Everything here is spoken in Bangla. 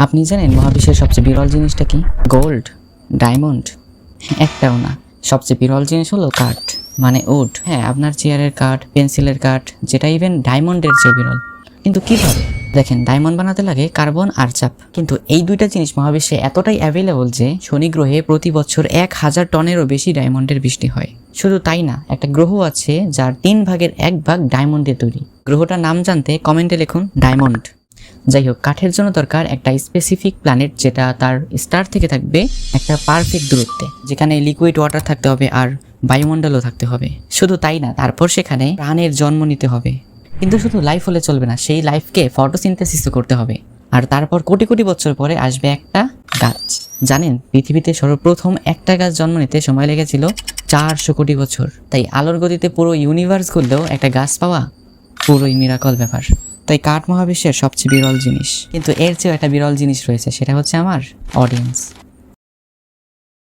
আপনি জানেন মহাবিশ্বের সবচেয়ে বিরল জিনিসটা কি? Gold, diamond? একটাও না। সবচেয়ে বিরল জিনিস হলো কাঠ, মানে উড। হ্যাঁ, আপনার চেয়ারের কাঠ, পেন্সিলের কাঠ, যেটা ইভেন ডায়মন্ডের চেয়ে বিরল। কিন্তু কিভাবে? দেখেন, ডায়মন্ড বানাতে লাগে কার্বন আর চাপ। কিন্তু এই দুইটা জিনিস মহাবিশ্বে এতটাই অ্যাভেলেবল যে শনি গ্রহে প্রতি বছর 1000 টনেরও বেশি ডায়মন্ডের বৃষ্টি হয়। শুধু তাই না, একটা গ্রহ আছে যার 3 ভাগের 1 ভাগ ডায়মন্ডে তৈরি। গ্রহটার নাম জানতে কমেন্টে লিখুন ডায়মন্ড। যাই হোক, কাঠের জন্য দরকার একটা স্পেসিফিক প্ল্যানেট যেটা তার স্টার থেকে থাকবে একটা পারফেক্ট দূরত্বে, যেখানে লিকুইড ওয়াটার থাকতে হবে আর বায়ুমণ্ডলও থাকতে হবে। শুধু তাই না, তারপর সেখানে প্রাণের জন্ম নিতে হবে। কিন্তু শুধু লাইফ হলে চলবে না, সেই লাইফকে ফটোসিনথেসিসও করতে হবে। আর তারপর কোটি কোটি বছর পরে আসবে একটা গাছ। জানেন, পৃথিবীতে সর্বপ্রথম একটা গাছ জন্ম নিতে সময় লেগেছিল 400 কোটি বছর। তাই আলোর গতিতে পুরো ইউনিভার্স ঘুরলেও একটা গাছ পাওয়া পুরোই মিরাকল ব্যাপার। তাই কাঠ মহাবিশ্বের সবচেয়ে বিরল জিনিস। কিন্তু এর চেয়েও একটা বিরল জিনিস রয়েছে, সেটা হচ্ছে আমার অডিয়েন্স।